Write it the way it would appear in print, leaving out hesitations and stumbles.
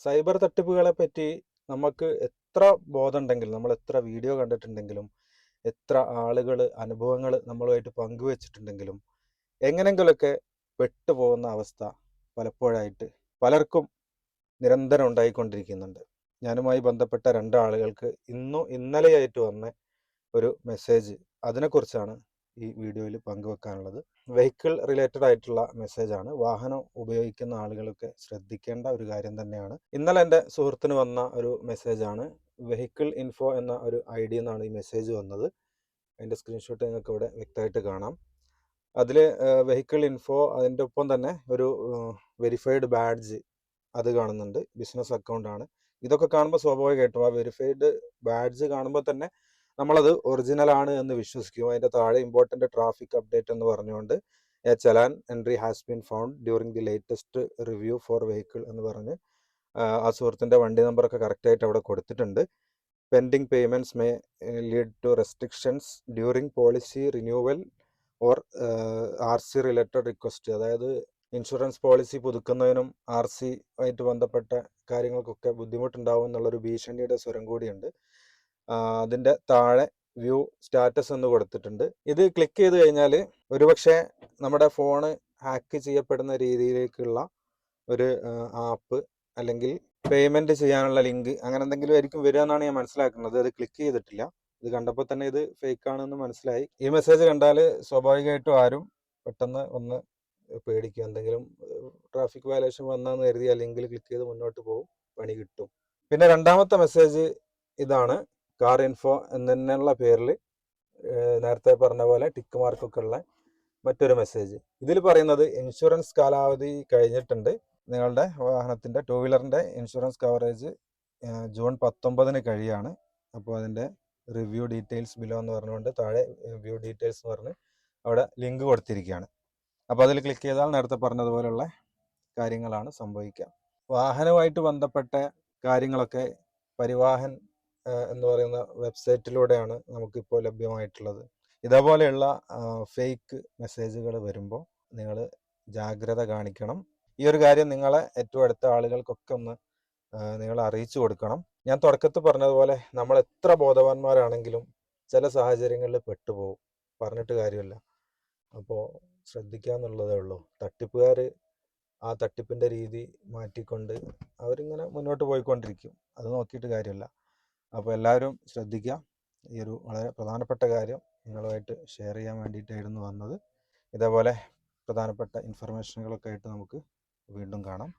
Cyber തട്ടിപ്പുകളെ പറ്റി നമുക്ക് എത്ര ബോധമുണ്ടെങ്കിലും, നമ്മൾ എത്ര വീഡിയോ കണ്ടിട്ടുണ്ടെങ്കിലും, എത്ര ആളുകൾ അനുഭവങ്ങൾ നമ്മളുമായിട്ട് പങ്കുവച്ചിട്ടുണ്ടെങ്കിലും എങ്ങനെങ്കിലുമൊക്കെ പെട്ടുപോകുന്ന അവസ്ഥ പലപ്പോഴായിട്ട് പലർക്കും നിരന്തരം ഉണ്ടായിക്കൊണ്ടിരിക്കുന്നുണ്ട്. ഞാനുമായി ബന്ധപ്പെട്ട രണ്ടാളുകൾക്ക് ഇന്നലെയായിട്ട് വന്ന ഒരു മെസ്സേജ്, അതിനെക്കുറിച്ചാണ് ഈ വീഡിയോയിൽ പങ്കുവെക്കാനുള്ളത്. വെഹിക്കിൾ റിലേറ്റഡ് ആയിട്ടുള്ള മെസ്സേജാണ്. വാഹനം ഉപയോഗിക്കുന്ന ആളുകളൊക്കെ ശ്രദ്ധിക്കേണ്ട ഒരു കാര്യം തന്നെയാണ്. ഇന്നലെ എൻ്റെ സുഹൃത്തിന് വന്ന ഒരു മെസ്സേജാണ്. വെഹിക്കിൾ ഇൻഫോ എന്ന ഒരു ID എന്നാണ് ഈ മെസ്സേജ് വന്നത്. അതിൻ്റെ സ്ക്രീൻഷോട്ട് നിങ്ങൾക്ക് ഇവിടെ വ്യക്തമായിട്ട് കാണാം. അതിൽ വെഹിക്കിൾ ഇൻഫോ, അതിൻ്റെ ഒപ്പം തന്നെ ഒരു വെരിഫൈഡ് ബാഡ്ജ് അത് കാണുന്നുണ്ട്. ബിസിനസ് അക്കൗണ്ടാണ്. ഇതൊക്കെ കാണുമ്പോൾ സ്വാഭാവികമായിട്ടും ആ വെരിഫൈഡ് ബാഡ്ജ് കാണുമ്പോൾ തന്നെ നമ്മളത് ഒറിജിനൽ ആണ് എന്ന് വിശ്വസിക്കും. അതിൻ്റെ താഴെ ഇമ്പോർട്ടൻ്റ് ട്രാഫിക് അപ്ഡേറ്റ് എന്ന് പറഞ്ഞുകൊണ്ട് e challan entry has been found during the latest review for vehicle എന്ന് പറഞ്ഞ് ആ സുഹൃത്തിൻ്റെ വണ്ടി നമ്പറൊക്കെ കറക്റ്റായിട്ട് അവിടെ കൊടുത്തിട്ടുണ്ട്. Pending payments may lead to restrictions during policy renewal or RC related request. അതായത് ഇൻഷുറൻസ് പോളിസി പുതുക്കുന്നതിനും RC ആയിട്ട് ബന്ധപ്പെട്ട കാര്യങ്ങൾക്കൊക്കെ ബുദ്ധിമുട്ടുണ്ടാവും എന്നുള്ളൊരു ഭീഷണിയുടെ സ്വരം കൂടിയുണ്ട്. അതിൻ്റെ താഴെ വ്യൂ സ്റ്റാറ്റസ് എന്ന് കൊടുത്തിട്ടുണ്ട്. ഇത് ക്ലിക്ക് ചെയ്ത് കഴിഞ്ഞാൽ ഒരുപക്ഷെ നമ്മുടെ ഫോണ് ഹാക്ക് ചെയ്യപ്പെടുന്ന രീതിയിലേക്കുള്ള ഒരു ആപ്പ് അല്ലെങ്കിൽ പേയ്മെൻറ്റ് ചെയ്യാനുള്ള ലിങ്ക് അങ്ങനെ എന്തെങ്കിലും ആയിരിക്കും വരിക എന്നാണ് ഞാൻ മനസ്സിലാക്കുന്നത്. അത് ക്ലിക്ക് ചെയ്തിട്ടില്ല. ഇത് കണ്ടപ്പോൾ തന്നെ ഇത് ഫേക്ക് ആണെന്ന് മനസ്സിലായി. ഈ മെസ്സേജ് കണ്ടാൽ സ്വാഭാവികമായിട്ടും ആരും പെട്ടെന്ന് ഒന്ന് പേടിക്കും. എന്തെങ്കിലും ട്രാഫിക് വയലേഷൻ വന്നാന്ന് കരുതി ആ ലിങ്കിൽ ക്ലിക്ക് ചെയ്ത് മുന്നോട്ട് പോകും, പണി കിട്ടും. പിന്നെ രണ്ടാമത്തെ മെസ്സേജ് ഇതാണ്. കാർ ഇൻഫോ എന്നുള്ള പേരിൽ നേരത്തെ പറഞ്ഞ പോലെ ടിക്ക് മാർക്കൊക്കെ ഉള്ള മറ്റൊരു മെസ്സേജ്. ഇതിൽ പറയുന്നത് ഇൻഷുറൻസ് കാലാവധി കഴിഞ്ഞിട്ടുണ്ട്. നിങ്ങളുടെ വാഹനത്തിൻ്റെ 2 വീലറിൻ്റെ ഇൻഷുറൻസ് കവറേജ് ജൂൺ 19 കഴിയാണ്. അപ്പോൾ അതിൻ്റെ റിവ്യൂ ഡീറ്റെയിൽസ് ബിലോ എന്ന് പറഞ്ഞുകൊണ്ട് താഴെ വ്യൂ ഡീറ്റെയിൽസ് എന്ന് പറഞ്ഞ് അവിടെ ലിങ്ക് കൊടുത്തിരിക്കുകയാണ്. അപ്പോൾ അതിൽ ക്ലിക്ക് ചെയ്താൽ നേരത്തെ പറഞ്ഞതുപോലുള്ള കാര്യങ്ങളാണ് സംഭവിക്കുക. വാഹനവുമായിട്ട് ബന്ധപ്പെട്ട കാര്യങ്ങളൊക്കെ പരിവാഹൻ എന്ന് പറയുന്ന വെബ്സൈറ്റിലൂടെയാണ് നമുക്കിപ്പോൾ ലഭ്യമായിട്ടുള്ളത്. ഇതേപോലെയുള്ള ഫേക്ക് മെസ്സേജുകൾ വരുമ്പോൾ നിങ്ങൾ ജാഗ്രത കാണിക്കണം. ഈ ഒരു കാര്യം നിങ്ങളെ ഏറ്റവും അടുത്ത ആളുകൾക്കൊക്കെ ഒന്ന് നിങ്ങൾ അറിയിച്ചു കൊടുക്കണം. ഞാൻ തുടക്കത്തിൽ പറഞ്ഞതുപോലെ നമ്മൾ എത്ര ബോധവാന്മാരാണെങ്കിലും ചില സാഹചര്യങ്ങളിൽ പെട്ടുപോകും, പറഞ്ഞിട്ട് കാര്യമില്ല. അപ്പോൾ ശ്രദ്ധിക്കുക എന്നുള്ളതേ ഉള്ളൂ. തട്ടിപ്പുകാർ ആ തട്ടിപ്പിൻ്റെ രീതി മാറ്റിക്കൊണ്ട് അവരിങ്ങനെ മുന്നോട്ട് പോയിക്കൊണ്ടിരിക്കും. അത് നോക്കിയിട്ട് കാര്യമില്ല. അപ്പോൾ എല്ലാവരും ശ്രദ്ധിക്കുക. ഈ ഒരു വളരെ പ്രധാനപ്പെട്ട കാര്യം നിങ്ങളുമായിട്ട് ഷെയർ ചെയ്യാൻ വേണ്ടിയിട്ടായിരുന്നു വന്നത്. ഇതേപോലെ പ്രധാനപ്പെട്ട ഇൻഫർമേഷനുകളൊക്കെ ആയിട്ട് നമുക്ക് വീണ്ടും കാണാം.